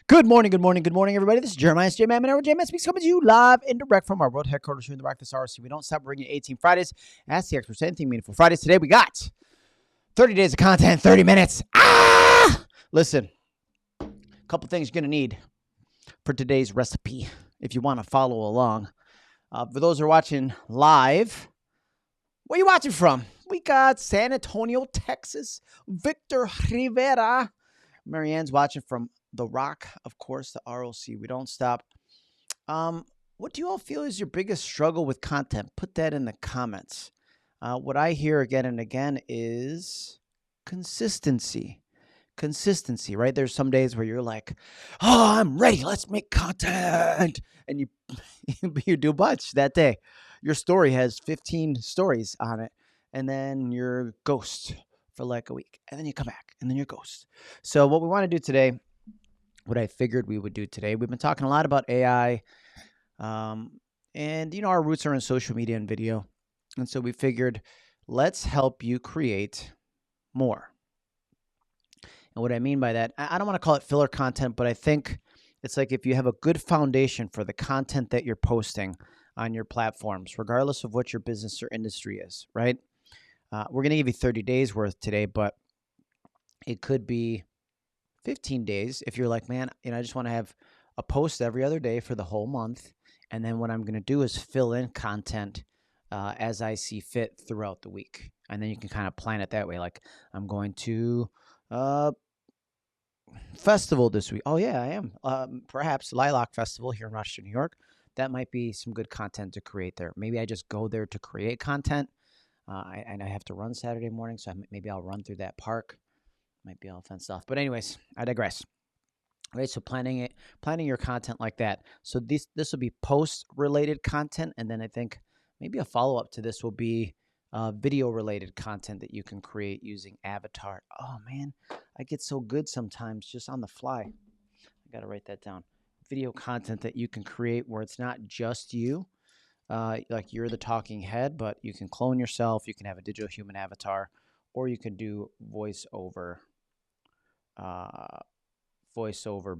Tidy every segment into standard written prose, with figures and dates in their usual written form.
Good morning, everybody. This is Jeremiah. It's JMan. And JMan Speaks coming to you live and direct from our world headquarters here in the Rockfest RC. We don't stop bringing 18 Fridays. Ask the experts anything meaningful Fridays. Today we got 30 days of content, 30 minutes. Listen, a couple things you're going to need for today's recipe if you want to follow along. For those who are watching live, where are you watching from? We got San Antonio, Texas. Victor Rivera. Marianne's watching from The Rock, of course, the ROC. We don't stop. What do you all feel is your biggest struggle with content? Put that in the comments. What I hear again and again is consistency. Consistency, right? There's some days where you're like, oh, I'm ready. Let's make content. And you do a bunch that day. Your story has 15 stories on it. And then you're ghost for like a week. And then you come back. And then you're ghost. So what we want to do today, what I figured we would do today, we've been talking a lot about AI. And, our roots are in social media and video. And so we figured, let's help you create more. And what I mean by that, I don't want to call it filler content, but I think it's like if you have a good foundation for the content that you're posting on your platforms, regardless of what your business or industry is, right? We're going to give you 30 days worth today, but it could be 15 days if you're like, man, I just want to have a post every other day for the whole month. And then what I'm going to do is fill in content as I see fit throughout the week. And then you can kind of plan it that way. Like I'm going to festival this week. Oh yeah, I am. Perhaps Lilac Festival here in Rochester, New York. That might be some good content to create there. Maybe I just go there to create content. And I have to run Saturday morning, so maybe I'll run through that park. Might be all fenced off. But anyways, I digress. All right, so planning your content like that. So this will be post-related content, and then I think maybe a follow-up to this will be video-related content that you can create using Avatar. Oh, man, I get so good sometimes just on the fly. I got to write that down. Video content that you can create where it's not just you. Like you're the talking head, but you can clone yourself. You can have a digital human avatar, or you can do voiceover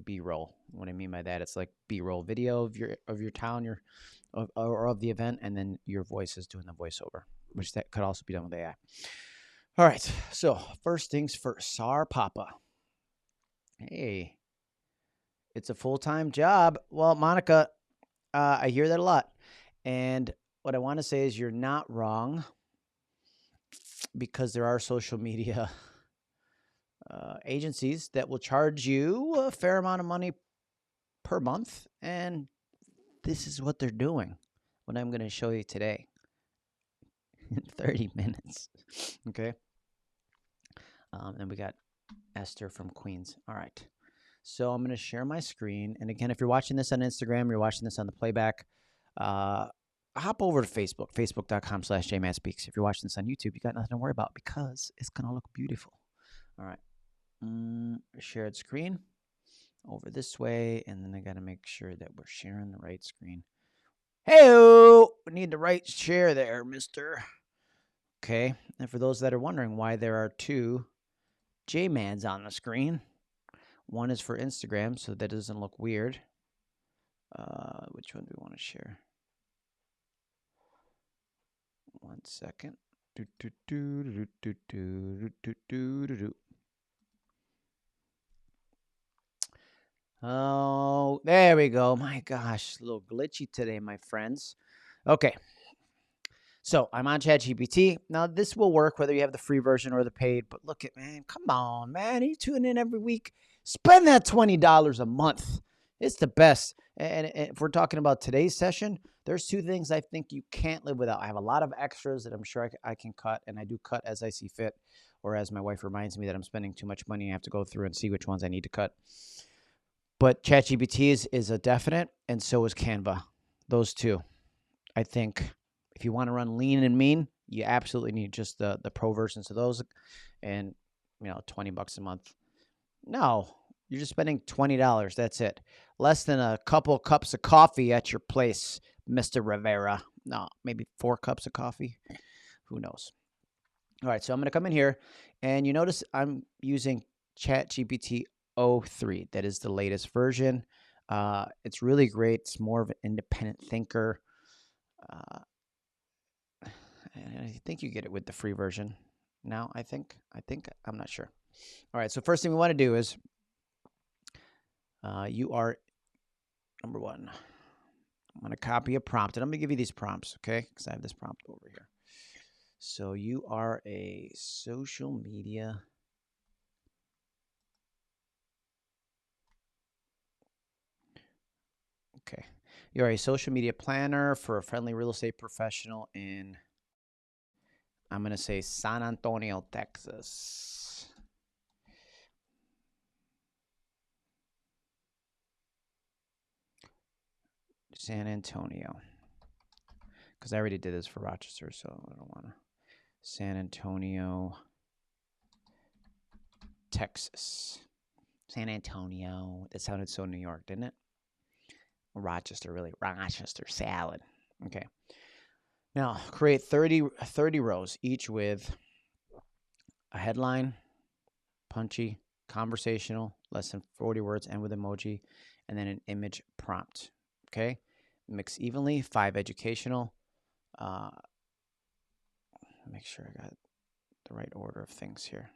B-roll. What I mean by that, it's like B-roll video of your town, or of the event, and then your voice is doing the voiceover, which that could also be done with AI. All right, so first things first, Sar Papa. Hey, it's a full-time job. Well, Monica, I hear that a lot. And what I want to say is you're not wrong, because there are social media agencies that will charge you a fair amount of money per month. And this is what they're doing, what I'm going to show you today in 30 minutes. Okay. Then we got Esther from Queens. All right. So I'm going to share my screen. And again, if you're watching this on Instagram, you're watching this on the playback, hop over to Facebook, facebook.com/JManSpeaks. If you're watching this on YouTube, you got nothing to worry about because it's going to look beautiful. All right. Shared screen over this way. And then I got to make sure that we're sharing the right screen. Hey, we need the right share there, mister. Okay. And for those that are wondering why there are two JMans on the screen, one is for Instagram, so that doesn't look weird. Which one do we want to share? 1 second. Oh, there we go. My gosh, a little glitchy today, my friends. Okay. So I'm on ChatGPT. Now, this will work whether you have the free version or the paid, but look at, man, come on, man. You tune in every week. Spend that $20 a month. It's the best. And if we're talking about today's session, there's two things I think you can't live without. I have a lot of extras that I'm sure I can cut, and I do cut as I see fit, or as my wife reminds me that I'm spending too much money. I have to go through and see which ones I need to cut. But ChatGPT is a definite, and so is Canva. Those two. I think if you want to run lean and mean, you absolutely need just the pro versions of those, and $20 a month. No, you're just spending $20. That's it. Less than a couple cups of coffee at your place, Mr. Rivera. No, maybe 4 cups of coffee. Who knows? All right, so I'm going to come in here, and you notice I'm using ChatGPT 03. That is the latest version. It's really great. It's more of an independent thinker. And I think you get it with the free version now. I think I'm not sure. All right. So first thing we want to do is you are number one. I'm going to copy a prompt, and I'm going to give you these prompts, okay? Because I have this prompt over here. So you are a social media okay. You're a social media planner for a friendly real estate professional in, I'm going to say, San Antonio, Texas. San Antonio. Because I already did this for Rochester, so I don't want to. San Antonio, Texas. San Antonio. That sounded so New York, didn't it? Rochester, really. Rochester salad. Okay. Now, create 30 rows, each with a headline, punchy, conversational, less than 40 words, and with emoji, and then an image prompt. Okay? Mix evenly, 5 educational. Make sure I got the right order of things here.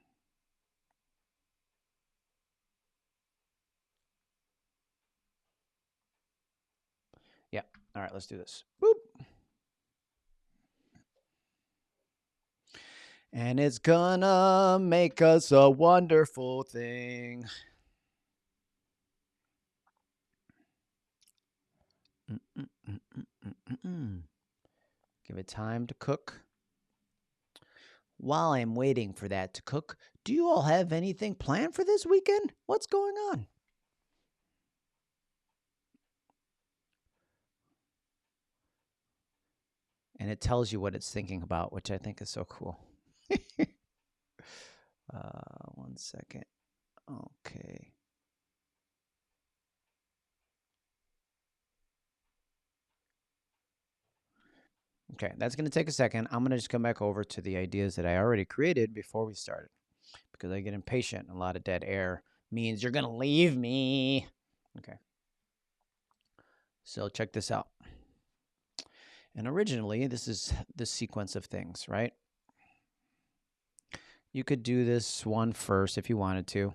Yeah. All right, let's do this. Boop. And it's gonna make us a wonderful thing. Give it time to cook. While I'm waiting for that to cook, do you all have anything planned for this weekend? What's going on? And it tells you what it's thinking about, which I think is so cool. 1 second. Okay. Okay, that's going to take a second. I'm going to just come back over to the ideas that I already created before we started because I get impatient. A lot of dead air means you're going to leave me. Okay. So check this out. And originally, this is the sequence of things, right? You could do this one first if you wanted to.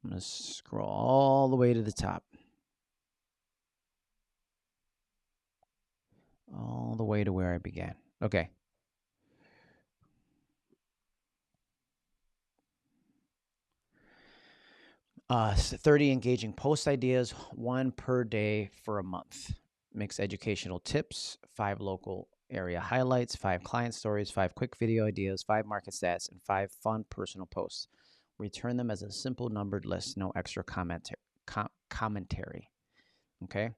I'm going to scroll all the way to the top. All the way to where I began. Okay. Uh, 30 engaging post ideas, 1 per day for a month. Mix educational tips, 5 local area highlights, 5 client stories, 5 quick video ideas, 5 market stats, and 5 fun personal posts. Return them as a simple numbered list, no extra commentary. Okay.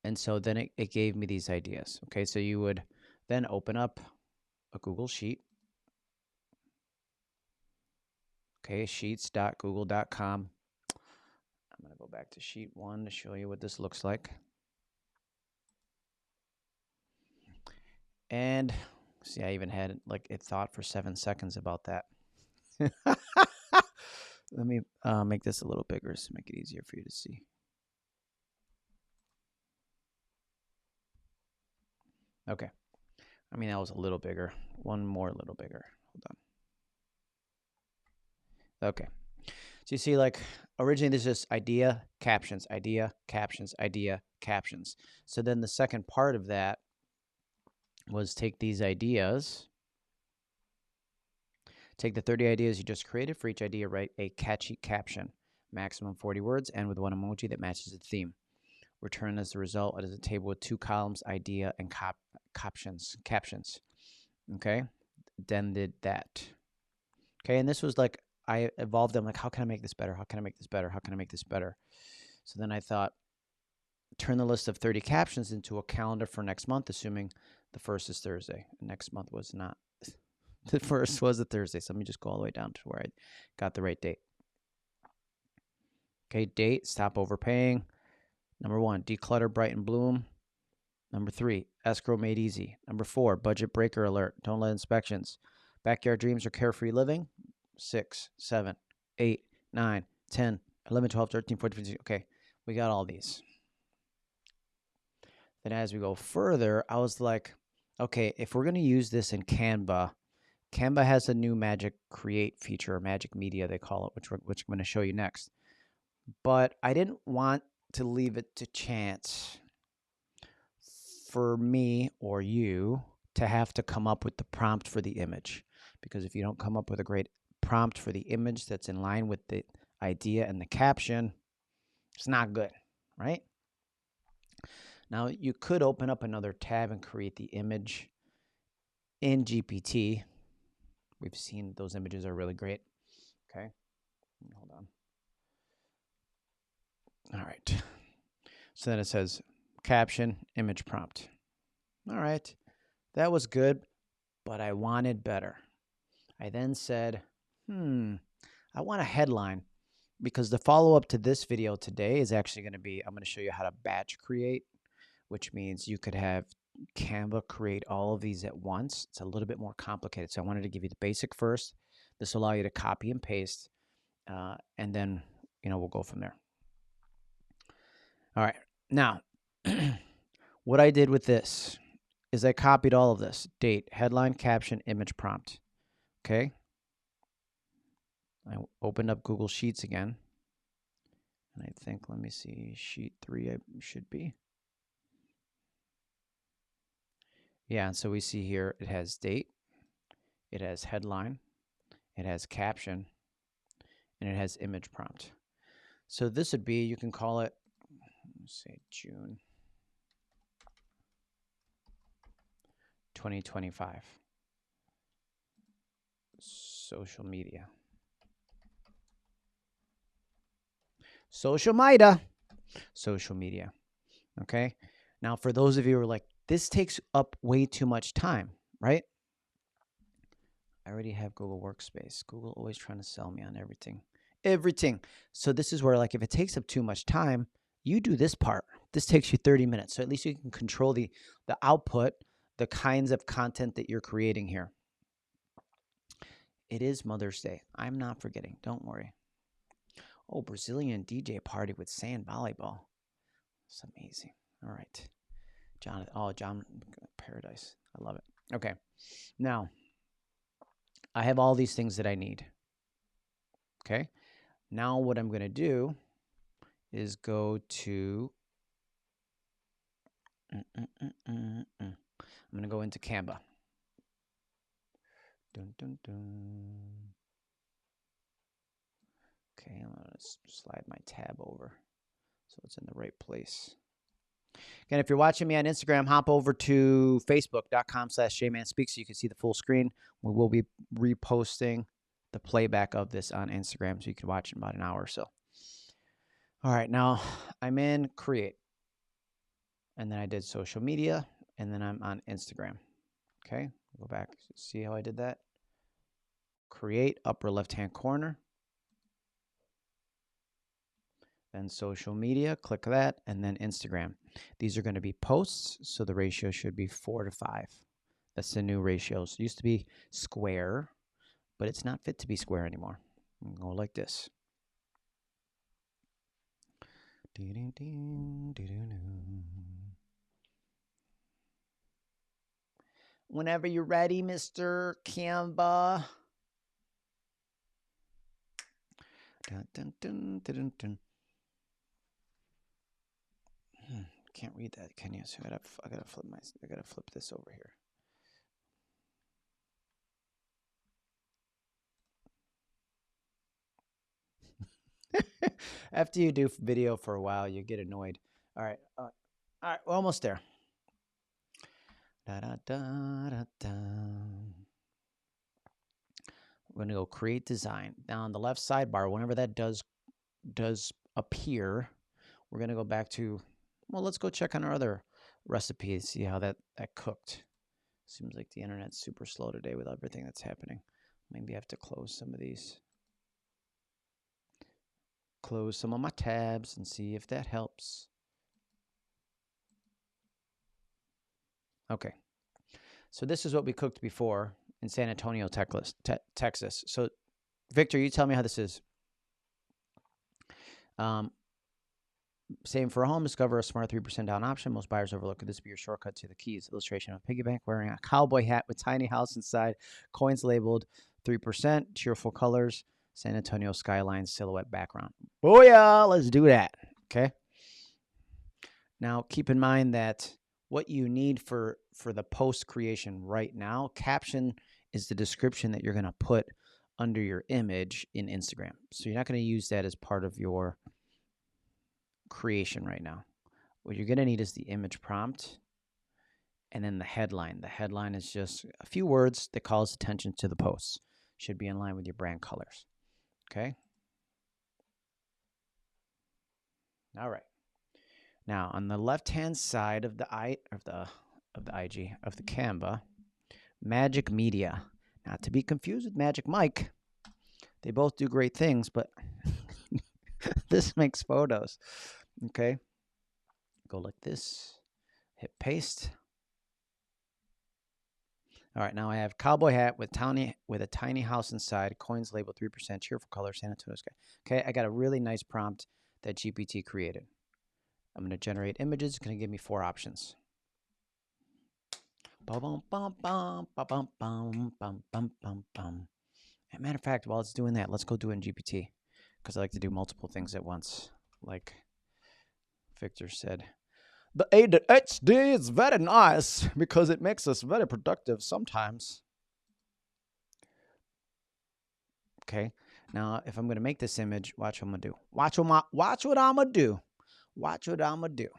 And so then it gave me these ideas. Okay. So you would then open up a Google Sheet. Okay. Sheets.google.com. I'm going to go back to sheet 1 to show you what this looks like. And see, I even had like it thought for 7 seconds about that. Let me make this a little bigger to make it easier for you to see. Okay. I mean, that was a little bigger. One more little bigger. Hold on. Okay. So you see, like, originally this is idea, captions, idea, captions, idea, captions. So then the second part of that was take these ideas, take the 30 ideas you just created. For each idea, write a catchy caption, maximum 40 words, and with 1 emoji that matches the theme. Return as the result as a table with 2 columns, idea and captions. Okay, then did that. Okay, and this was like, I evolved them, like, how can I make this better? How can I make this better? How can I make this better? So then I thought, turn the list of 30 captions into a calendar for next month, assuming the first is Thursday. Next month was not. The first was a Thursday. So let me just go all the way down to where I got the right date. Okay, date, stop overpaying. Number 1, declutter, brighten, bloom. Number 3, escrow made easy. Number 4, budget breaker alert. Don't let inspections. Backyard dreams or carefree living. 6, 7, 8, 9, 10, 11, 12, 13, 14, 15. Okay, we got all these. Then as we go further, I was like, okay, if we're going to use this in Canva, Canva has a new Magic Create feature, or Magic Media they call it, which I'm going to show you next. But I didn't want to leave it to chance for me or you to have to come up with the prompt for the image. Because if you don't come up with a great prompt for the image that's in line with the idea and the caption, it's not good, right? Now, you could open up another tab and create the image in GPT. We've seen those images are really great. Okay, hold on. All right. So then it says caption, image prompt. All right, that was good, but I wanted better. I then said, I want a headline, because the follow-up to this video today is actually going to be, I'm going to show you how to batch create, which means you could have Canva create all of these at once. It's a little bit more complicated. So I wanted to give you the basic first. This will allow you to copy and paste, and then, we'll go from there. All right. Now, what I did with this is I copied all of this: date, headline, caption, image, prompt. Okay. I opened up Google Sheets again. And I think, let me see, sheet 3 I should be. Yeah, and so we see here it has date, it has headline, it has caption, and it has image prompt. So this would be, you can call it, let's say June 2025. Social media. Social media. Social media. Okay. Now, for those of you who are like, this takes up way too much time, right? I already have Google Workspace. Google always trying to sell me on everything. Everything. So this is where, like, if it takes up too much time, you do this part. This takes you 30 minutes. So at least you can control the output, the kinds of content that you're creating here. It is Mother's Day. I'm not forgetting. Don't worry. Oh, Brazilian DJ party with sand volleyball. It's amazing. All right. John Paradise. I love it. Okay. Now, I have all these things that I need. Okay. Now what I'm going to do is go to, I'm going to go into Canva. Dun, dun, dun. Okay, I'm going to slide my tab over so it's in the right place. Again, if you're watching me on Instagram, hop over to facebook.com/JManSpeaks so you can see the full screen. We will be reposting the playback of this on Instagram so you can watch in about an hour or so. All right, now I'm in Create. And then I did social media, and then I'm on Instagram. Okay, go back, see how I did that? Create, upper left-hand corner. Then social media, click that, and then Instagram. These are going to be posts, so the ratio should be 4:5. That's the new ratios. It used to be square, but it's not fit to be square anymore. Go like this. Whenever you're ready, Mr. Canva. Dun, dun, dun, dun, dun. Can't read that, can you? So I gotta flip this over here. After you do video for a while, you get annoyed. All right, we're almost there. Da, da, da, da, da. We're gonna go create design. Now on the left sidebar, whenever that does appear, we're gonna go back to, well, let's go check on our other recipe, see how that cooked. Seems like the internet's super slow today with everything that's happening. Maybe I have to close some of these. Close some of my tabs and see if that helps. Okay. So this is what we cooked before in San Antonio, Texas. So, Victor, you tell me how this is. Same for a home. Discover a smart 3% down option. Most buyers overlook. Could this be your shortcut to the keys? Illustration of a piggy bank wearing a cowboy hat with tiny house inside. Coins labeled 3%. Cheerful colors. San Antonio skyline silhouette background. Oh yeah, let's do that. Okay. Now keep in mind that what you need for the post creation right now, caption is the description that you're going to put under your image in Instagram. So you're not going to use that as part of your creation right now. What you're going to need is the image prompt and then the headline. The headline is just a few words that calls attention to the post. Should be in line with your brand colors. Okay. All right. Now on the left-hand side of the Canva, Magic Media. Not to be confused with Magic Mike. They both do great things, but this makes photos. Okay. Go like this. Hit paste. All right, now I have cowboy hat with a tiny house inside, coins labeled 3%, cheerful color, San Antonio sky. Okay, I got a really nice prompt that GPT created. I'm going to generate images. It's going to give me 4 options. As a matter of fact, while it's doing that, let's go do it in GPT because I like to do multiple things at once, like Victor said. The ADHD is very nice because it makes us very productive sometimes. Okay. Now, if I'm going to make this image, watch what I'm going to do. Watch what I'm going to do. Watch what I'm going to do.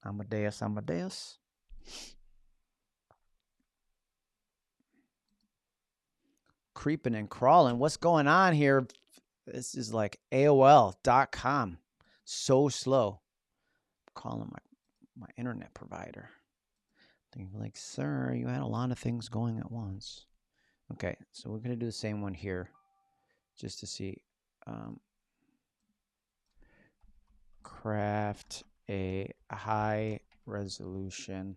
Amadeus. Creeping and crawling. What's going on here? This is like AOL.com. So slow. I'm calling my internet provider. They're like, sir, you had a lot of things going at once. Okay, so we're going to do the same one here just to see. Craft a high resolution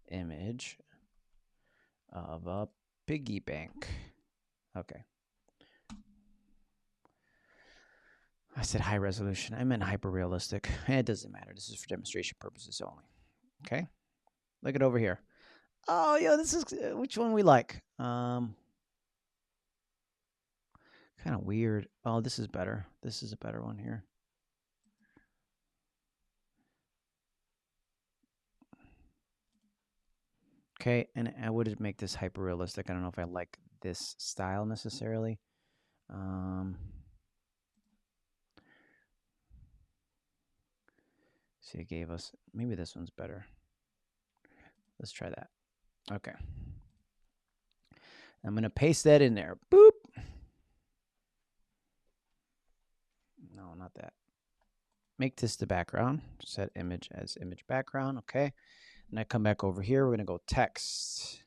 image of a piggy bank. Okay. I said high resolution. I meant hyper realistic. It doesn't matter. This is for demonstration purposes only. Okay. Look at over here. Oh, yeah, this is which one we like. Kind of weird. Oh, this is better. This is a better one here. Okay, and I would make this hyper realistic. I don't know if I like this style necessarily. See, it gave us, maybe this one's better. Let's try that. Okay. I'm going to paste that in there. Boop. No, not that. Make this the background. Set image as image background. Okay. And I come back over here. We're going to go text.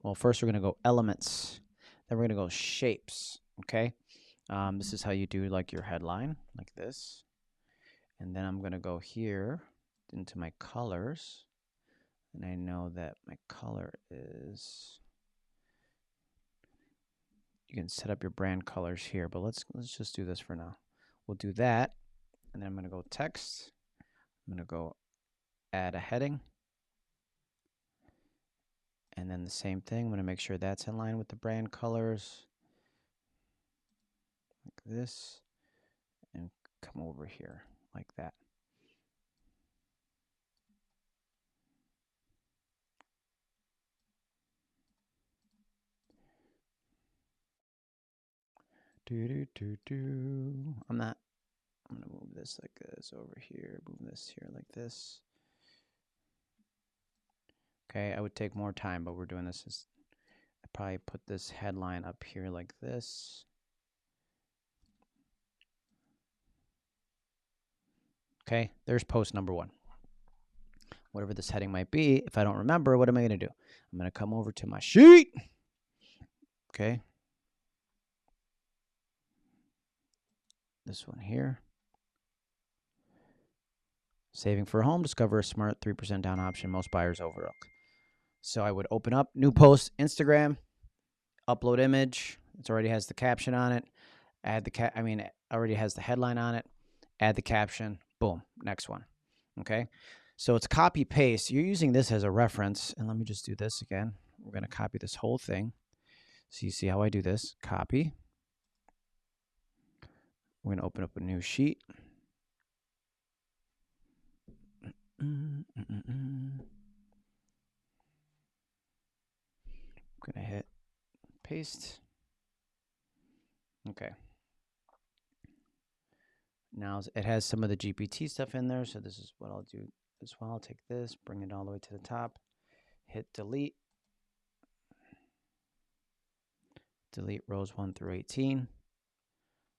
Well, first we're going to go elements. Then we're going to go shapes. Okay. This is how you do like your headline, like this. And then I'm going to go here into my colors. And I know that my color is, you can set up your brand colors here, but let's just do this for now. We'll do that. And then I'm going to go text. I'm going to go add a heading. And then the same thing, I'm going to make sure that's in line with the brand colors. Like this. And come over here like that. I'm going to move this like this over here, move this here like this. Okay, I would take more time, but we're doing this. I probably put this headline up here like this. Okay, there's post number 1. Whatever this heading might be, if I don't remember, what am I going to do? I'm going to come over to my sheet. Okay. This one here. Saving for a home, discover a smart 3% down option most buyers overlook. So I would open up, new post, Instagram, upload image. It already has the caption on it. Add the it already has the headline on it. Add the caption. Boom. Next one. Okay. So it's copy paste. You're using this as a reference. And let me just do this again. We're going to copy this whole thing. So you see how I do this. Copy. We're going to open up a new sheet. I'm going to hit paste. Okay. Now it has some of the GPT stuff in there. So this is what I'll do as well. I'll take this, bring it all the way to the top, hit delete. Delete rows 1 through 18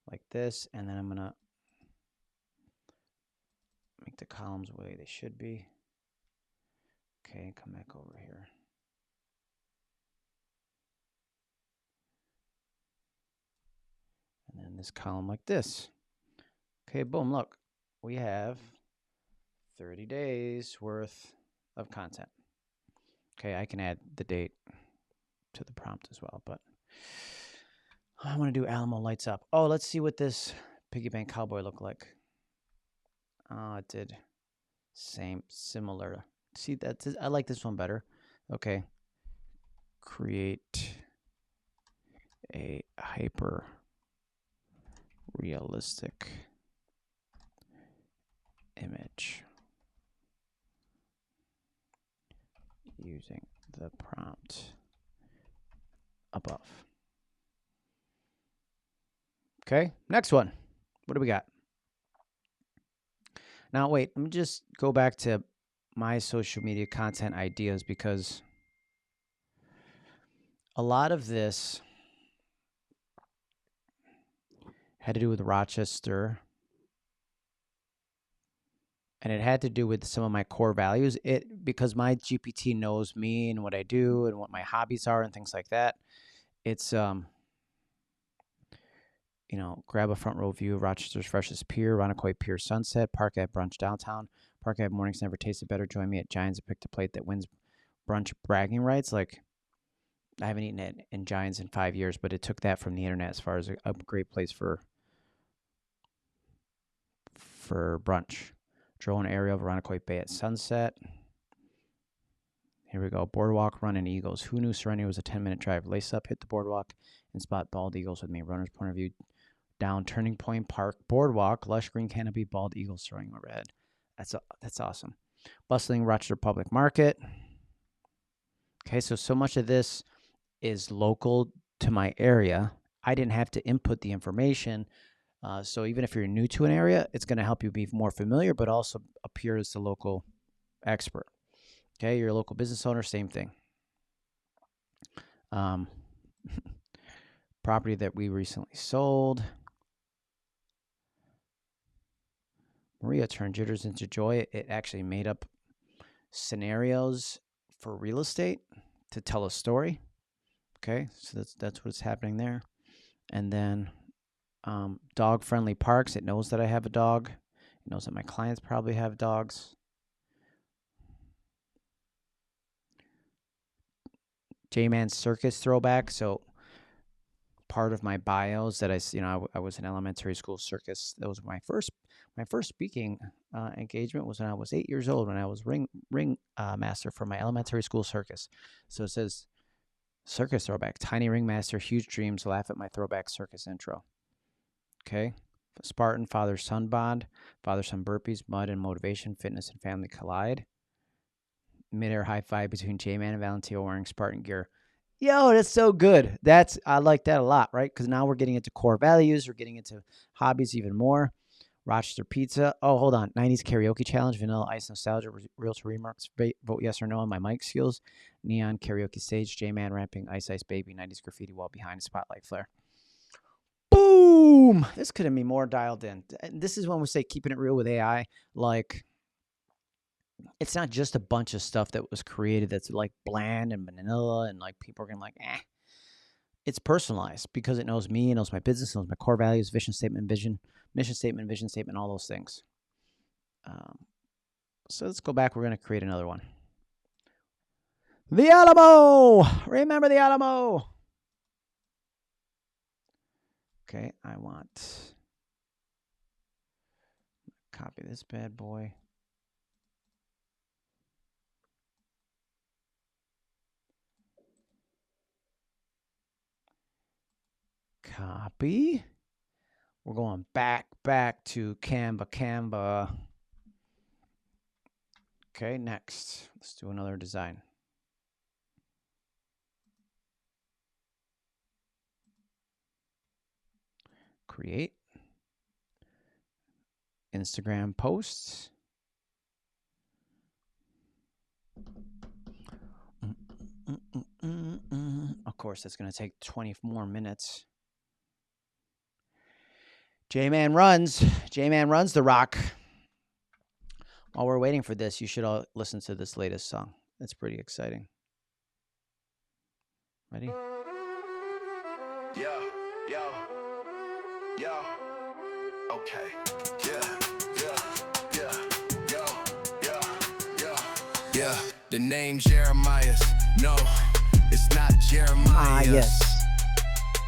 like this. And then I'm going to make the columns the way they should be. Okay, come back over here. And then this column like this. Okay, boom, look. We have 30 days worth of content. Okay, I can add the date to the prompt as well, but I want to do Alamo lights up. Oh, let's see what this piggy bank cowboy looked like. Oh, it did similar. See, I like this one better. Okay. Create a hyper realistic image using the prompt above. Okay, next one. What do we got? Now, wait, let me just go back to my social media content ideas, because a lot of this had to do with Rochester, and it had to do with some of my core values. Because my GPT knows me and what I do and what my hobbies are and things like that. It's grab a front row view of Rochester's freshest pier, Ronacoy Pier sunset, park at brunch downtown, park at mornings never tasted better. Join me at Giants and pick the plate that wins brunch bragging rights. Like, I haven't eaten it in Giants in 5 years, but it took that from the internet as far as a great place for brunch. Drone area of Ronacoy Bay at sunset. Here we go. Boardwalk run and eagles. Who knew Serenity was a 10-minute drive? Lace up, hit the boardwalk, and spot bald eagles with me. Runner's point of view. Down Turning Point Park boardwalk, lush green canopy, bald eagles soaring overhead. That's awesome. Bustling Rochester Public Market. Okay, so much of this is local to my area. I didn't have to input the information. So even if you're new to an area, it's going to help you be more familiar, but also appear as the local expert. Okay, you're a local business owner, same thing. Property that we recently sold. Maria turned jitters into joy. It actually made up scenarios for real estate to tell a story. Okay, so that's what's happening there. And then dog-friendly parks. It knows that I have a dog. It knows that my clients probably have dogs. JMan circus throwback. So part of my bios that I was in elementary school circus. That was my first speaking engagement was when I was 8 years old, when I was ring master for my elementary school circus. So it says circus throwback, tiny ringmaster, huge dreams, laugh at my throwback circus intro. Okay. Spartan father-son bond, father-son burpees, mud and motivation, fitness and family collide. Mid-air high five between J-Man and Valentino wearing Spartan gear. Yo, that's so good. I like that a lot, right? Because now we're getting into core values. We're getting into hobbies even more. Rochester Pizza. Oh, hold on. 90s karaoke challenge, vanilla ice nostalgia, realtor remarks, vote yes or no on my mic skills. Neon karaoke stage, J-Man rapping Ice Ice Baby, 90s graffiti wall behind a spotlight flare. Boom! This couldn't be more dialed in. This is when we say keeping it real with AI. Like, it's not just a bunch of stuff that was created that's like bland and vanilla and like people are going to like, eh. It's personalized because it knows me, it knows my business, it knows my core values, vision statement, mission statement, all those things. So let's go back. We're going to create another one. The Alamo. Remember the Alamo. Okay, I want copy this bad boy. Copy. We're going back to Canva. Okay, next. Let's do another design. Create. Instagram posts. Of course, that's going to take 20 more minutes. JMan runs. JMan runs the rock. While we're waiting for this, you should all listen to this latest song. It's pretty exciting. Ready? Yo. Okay. Yeah. The name Jeremiah. No, it's not Jeremiah. Yes.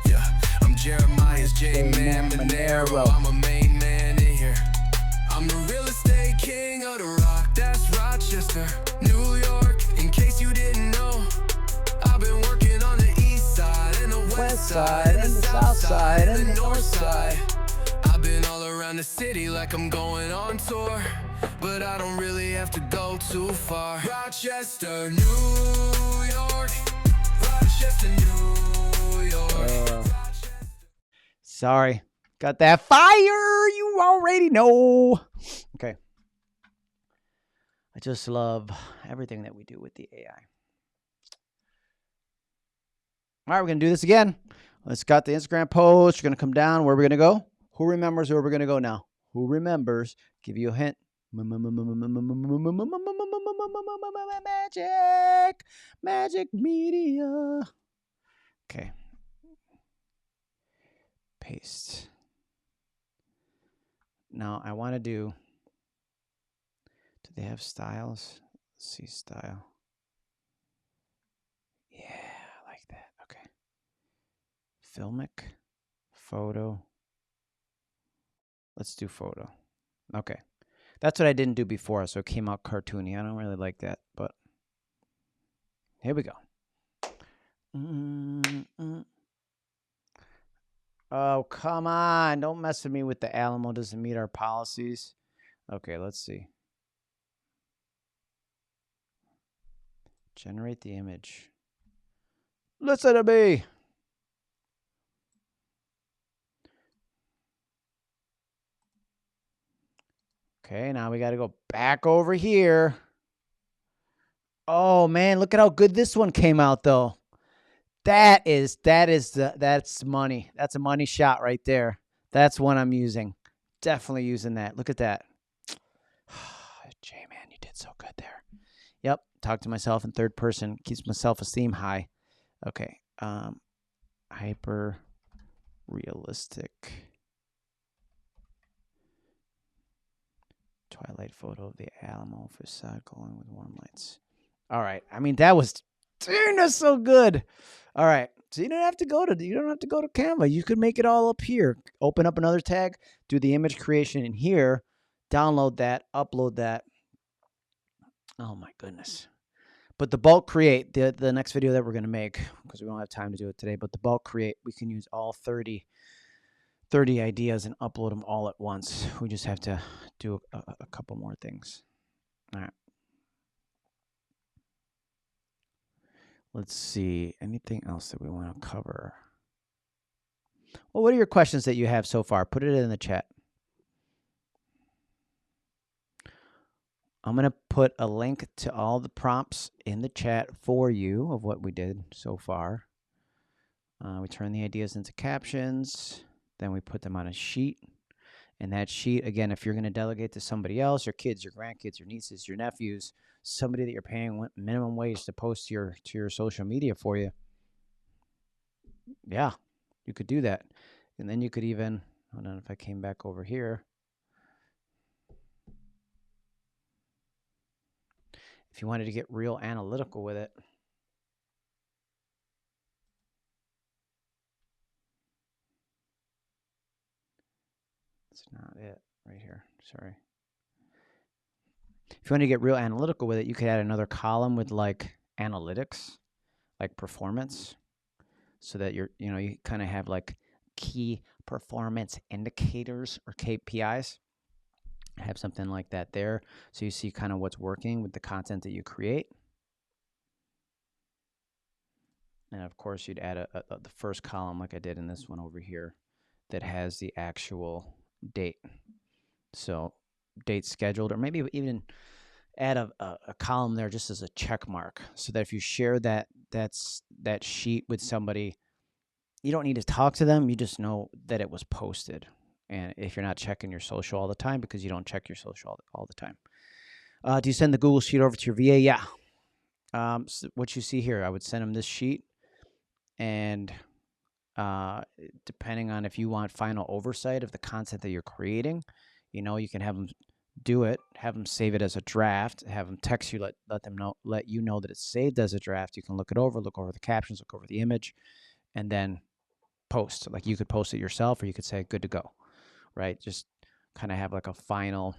Yeah. I'm Jeremiah's JMan Monero. I'm a main man in here. I'm the real estate king of the rock. That's Rochester, New York. In case you didn't know, I've been working on the east side and the west side and the south side and the north side. I've been all around the city like I'm going on tour, but I don't really have to go too far. Rochester, New York. Rochester, New York. Sorry. Got that fire. You already know. Okay. I just love everything that we do with the AI. All right, we're going to do this again. Let's got the Instagram post. You're going to come down. Where are we going to go? Who remembers where we're going to go now? Who remembers? Give you a hint. Magic Media. Okay. Paste. Now I want to do they have styles? Let's see style. Yeah, I like that. Okay. Filmic. Photo. Let's do photo. Okay. That's what I didn't do before, so it came out cartoony. I don't really like that, but here we go. Oh, come on. Don't mess with me with the Alamo. Doesn't meet our policies. Okay, let's see. Generate the image. Listen to me. Okay, now we got to go back over here. Oh man, look at how good this one came out though. That's money. That's a money shot right there. That's one I'm using. Definitely using that. Look at that. JMan, you did so good there. Yep. Talk to myself in third person. Keeps my self-esteem high. Okay. Hyper realistic twilight photo of the Alamo facade glowing with warm lights. All right. I mean, that's so good. All right. So you don't have to go to Canva. You could make it all up here. Open up another tag, do the image creation in here, download that, upload that. Oh my goodness. But the bulk create, the next video that we're going to make, because we don't have time to do it today, but the bulk create, we can use all 30 ideas and upload them all at once. We just have to do a couple more things. All right. Let's see. Anything else that we want to cover? Well, what are your questions that you have so far? Put it in the chat. I'm going to put a link to all the prompts in the chat for you of what we did so far. We turn the ideas into captions. Then we put them on a sheet. And that sheet, again, if you're going to delegate to somebody else, your kids, your grandkids, your nieces, your nephews, somebody that you're paying minimum wage to post to your social media for you, yeah, you could do that. And then you could even, hold on, if I came back over here. If you wanted to get real analytical with it, that's not it right here. Sorry. If you want to get real analytical with it, you could add another column with like analytics, like performance, so that you kind of have like key performance indicators or KPIs. Have something like that there, so you see kind of what's working with the content that you create. And of course, you'd add the first column like I did in this one over here that has the actual date. So date scheduled, or maybe even add a column there just as a check mark, so that if you share that sheet with somebody, you don't need to talk to them. You just know that it was posted. And if you're not checking your social all the time, because you don't check your social all the time. Do you send the Google Sheet over to your VA? Yeah. So what you see here, I would send them this sheet, and depending on if you want final oversight of the content that you're creating, you can have them do it, have them save it as a draft, have them text you, let you know that it's saved as a draft. You can look over the captions, look over the image, and then post. Like you could post it yourself, or you could say good to go, right? Just kind of have like a final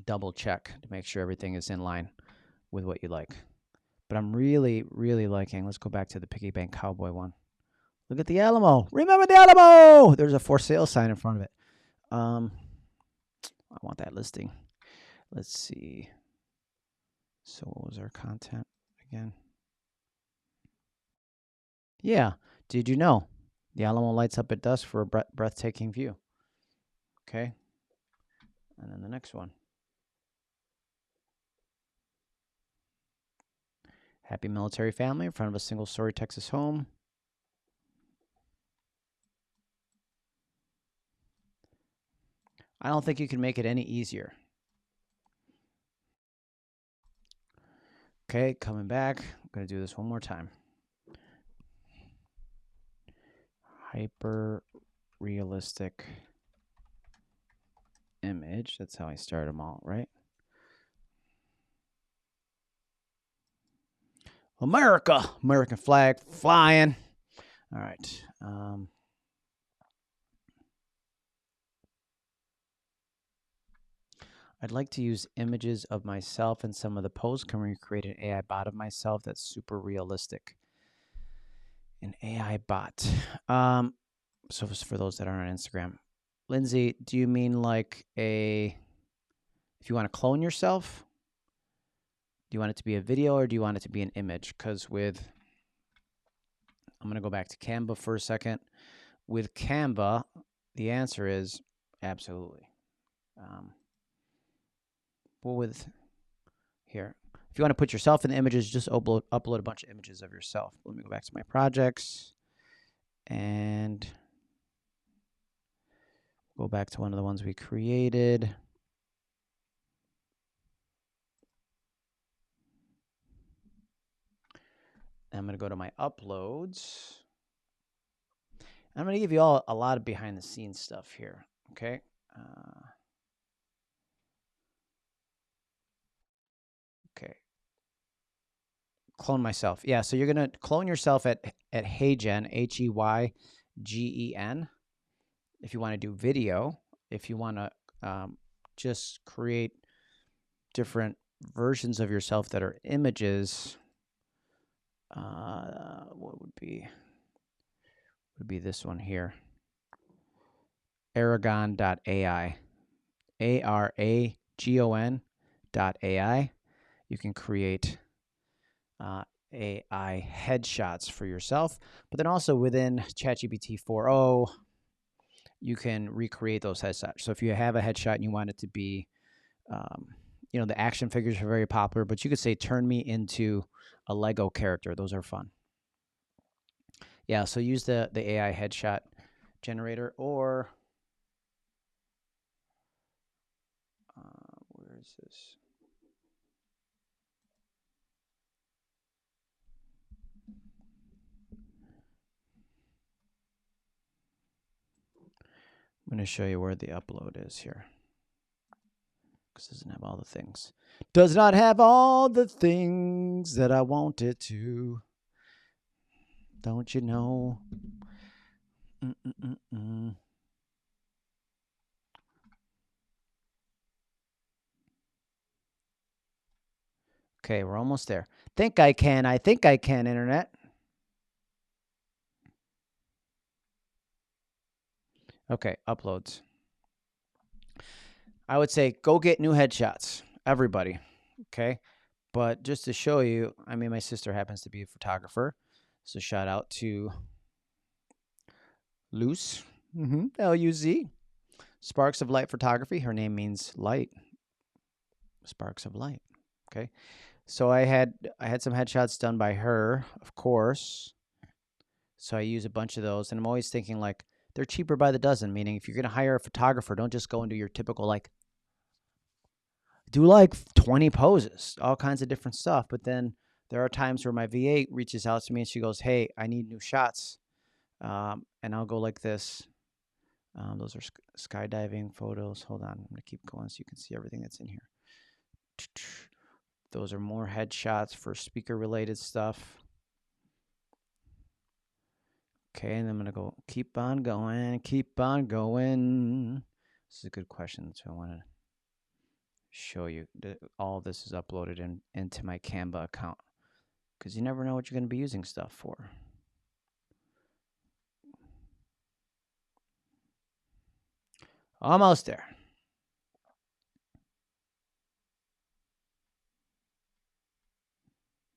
double check to make sure everything is in line with what you like. But I'm really, really liking, let's go back to the Piggy Bank Cowboy one. Look at the Alamo. Remember the Alamo. There's a for sale sign in front of it. I want that listing. Let's see. So what was our content again? Yeah. Did you know the Alamo lights up at dusk for a breathtaking view? Okay. And then the next one. Happy military family in front of a single-story Texas home. I don't think you can make it any easier. Okay, coming back. I'm going to do this one more time. Hyper realistic image. That's how I start them all, right? American flag flying. All right. I'd like to use images of myself in some of the posts. Can we create an AI bot of myself that's super realistic? An AI bot. So for those that aren't on Instagram, Lindsay, do you mean like if you want to clone yourself? Do you want it to be a video, or do you want it to be an image? Because I'm going to go back to Canva for a second. With Canva, the answer is absolutely. Here, if you want to put yourself in the images, just upload a bunch of images of yourself. Let me go back to my projects and go back to one of the ones we created. I'm going to go to my uploads. I'm going to give you all a lot of behind the scenes stuff here. Okay. Okay. Clone myself. Yeah. So you're going to clone yourself at HeyGen, HEYGEN. If you want to do video, if you want to just create different versions of yourself that are images, what would be this one here, aragon.ai, ARAGON.ai. You can create AI headshots for yourself, but then also within ChatGPT 4.0, you can recreate those headshots. So if you have a headshot and you want it to be, the action figures are very popular, but you could say, turn me into a Lego character. Those are fun. Yeah, so use the AI headshot generator, or where is this? I'm going to show you where the upload is here, Because it doesn't have all the things. Does not have all the things that I want it to. Don't you know? Okay, we're almost there. Think I can, internet. Okay, uploads. I would say go get new headshots, everybody. Okay, but just to show you, I mean, my sister happens to be a photographer. So shout out to Luz, L-U-Z, Sparks of Light Photography. Her name means light. Sparks of Light. Okay. So I had some headshots done by her, of course. So I use a bunch of those, and I'm always thinking like they're cheaper by the dozen, meaning if you're going to hire a photographer, don't just go and do your typical like do like 20 poses, all kinds of different stuff. But then there are times where my VA reaches out to me and she goes, "Hey, I need new shots." And I'll go like this. Those are skydiving photos. Hold on. I'm going to keep going so you can see everything that's in here. Those are more headshots for speaker-related stuff. Okay, and I'm going to go keep on going, keep on going. This is a good question, so I want to show you that all of this is uploaded into my Canva account because you never know what you're going to be using stuff for. Almost there.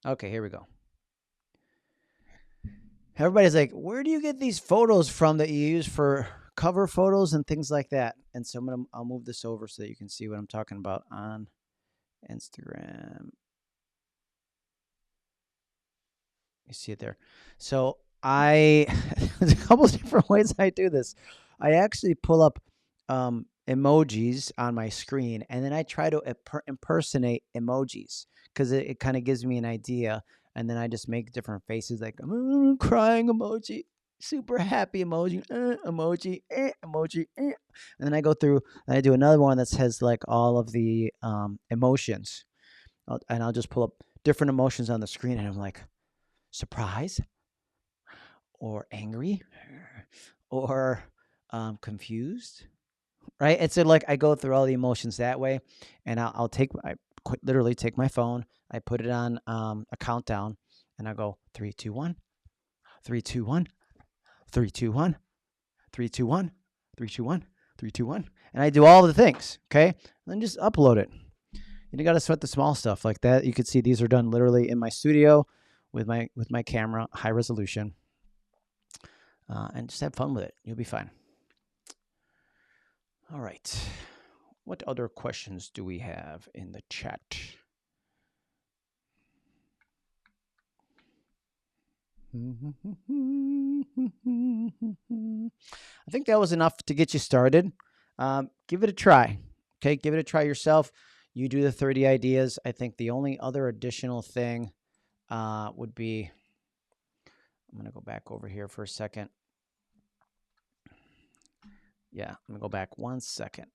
Okay, here we go. Everybody's like, where do you get these photos from that you use for cover photos and things like that? And so I'll move this over so that you can see what I'm talking about on Instagram. You see it there. So there's a couple of different ways I do this. I actually pull up emojis on my screen, and then I try to impersonate emojis because it kind of gives me an idea. And then I just make different faces like crying emoji, super happy emoji, emoji, emoji. And then I go through and I do another one that says like all of the emotions. And I'll just pull up different emotions on the screen, and I'm like, surprise, or angry, or confused, right? And so like I go through all the emotions that way, and I literally take my phone, I put it on a countdown, and I go 3, 2, 1, 3, 2, 1, 3, 2, 1, 3, 2, 1, 3, 2, 1, 3, 2, 1, and I do all the things. Okay, and then just upload it. You got to sweat the small stuff like that. You could see these are done literally in my studio with my camera, high resolution, and just have fun with it. You'll be fine. All right. What other questions do we have in the chat? I think that was enough to get you started. Give it a try. Okay, give it a try yourself. You do the 30 ideas. I think the only other additional thing would be, I'm going to go back over here for a second. Yeah, I'm going to go back 1 second.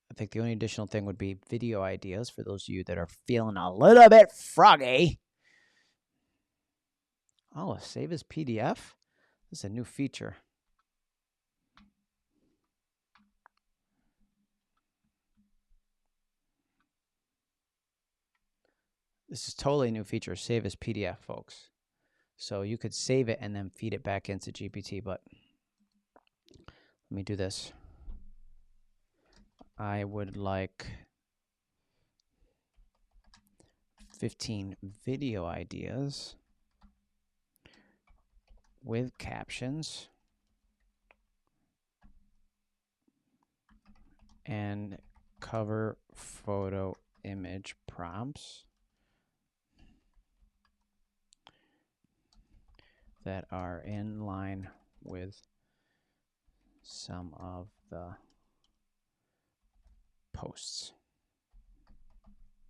I think the only additional thing would be video ideas for those of you that are feeling a little bit froggy. Oh, save as PDF? This is a new feature. This is totally a new feature, save as PDF, folks. So you could save it and then feed it back into GPT, but let me do this. I would like 15 video ideas with captions and cover photo image prompts that are in line with some of the posts.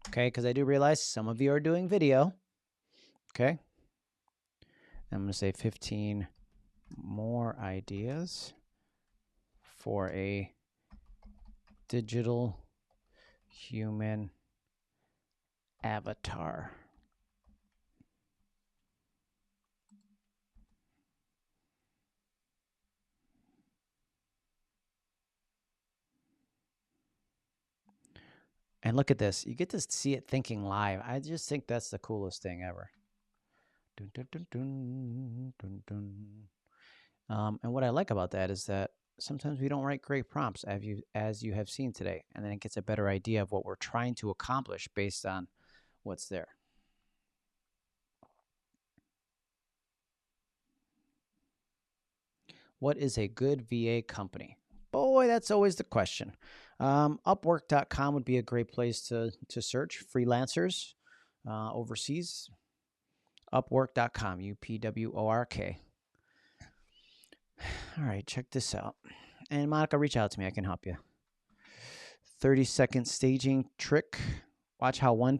Okay, because I do realize some of you are doing video. Okay. I'm going to say 15 more ideas for a digital human avatar. And look at this. You get to see it thinking live. I just think that's the coolest thing ever. Dun, dun, dun, dun, dun, dun. And what I like about that is that sometimes we don't write great prompts, as you have seen today, and then it gets a better idea of what we're trying to accomplish based on what's there. What is a good VA company? Boy, that's always the question. Upwork.com would be a great place to search freelancers overseas. Upwork.com, UPWORK. All right, check this out. And Monica, reach out to me. I can help you. 30-second staging trick. Watch how one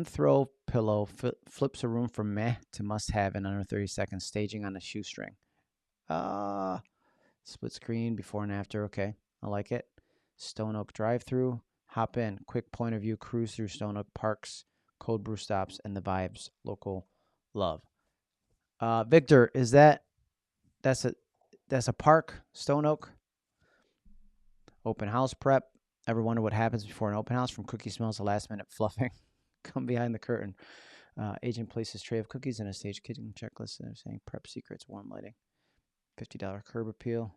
throw pillow flips a room from meh to must have in under 30 seconds. Staging on a shoestring. Split screen before and after. Okay, I like it. Stone Oak drive-through. Hop in. Quick point of view cruise through Stone Oak parks, cold brew stops, and the vibes. Local love. Victor, is that's a park? Stone Oak. Open house prep. Ever wonder what happens before an open house? From cookie smells to last minute fluffing. Come behind the curtain. Agent places tray of cookies in a stage kitchen checklist. They're saying prep secrets, warm lighting. $50 curb appeal.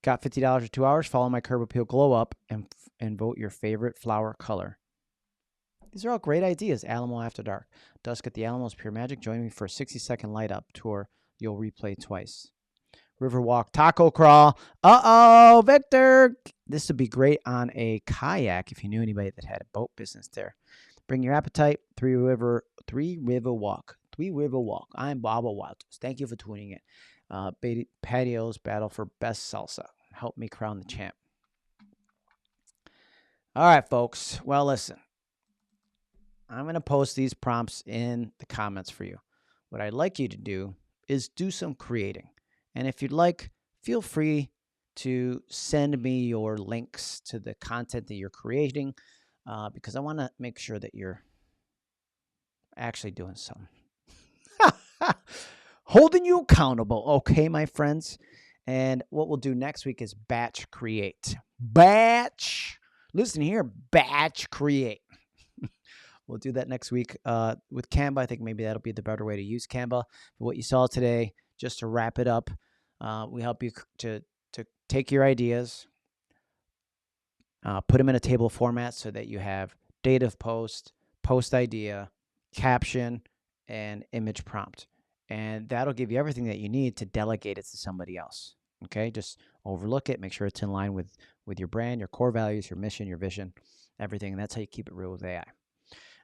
Got $50 or 2 hours? Follow my curb appeal glow up and vote your favorite flower color. These are all great ideas. Alamo After Dark. Dusk at the Alamo is pure magic. Join me for a 60-second light up tour. You'll replay twice. Riverwalk Taco Crawl. Uh-oh, Victor. This would be great on a kayak if you knew anybody that had a boat business there. Bring your appetite. Three River Walk. I'm Bob Walters. Thank you for tuning in. Patios battle for best salsa. Help me crown the champ. All right, folks. Well, listen. I'm going to post these prompts in the comments for you. What I'd like you to do is do some creating. And if you'd like, feel free to send me your links to the content that you're creating because I want to make sure that you're actually doing something. Holding you accountable, okay, my friends? And what we'll do next week is batch create. Listen here, batch create. We'll do that next week with Canva. I think maybe that'll be the better way to use Canva. For what you saw today, just to wrap it up, we help you to take your ideas, put them in a table format so that you have date of post, post idea, caption, and image prompt. And that'll give you everything that you need to delegate it to somebody else. Okay, just overlook it. Make sure it's in line with your brand, your core values, your mission, your vision, everything. And that's how you keep it real with AI.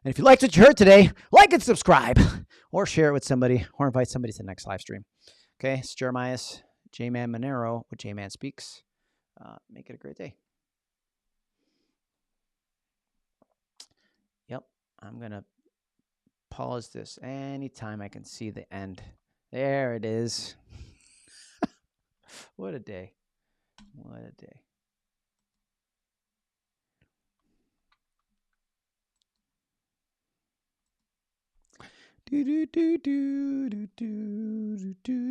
And if you liked what you heard today, like and subscribe, or share it with somebody, or invite somebody to the next live stream. Okay, it's Jeremias, JMan Monero with JMan Speaks. Make it a great day. Yep, I'm going to pause this anytime I can see the end. There it is. What a day. What a day. Do do do do do do do do.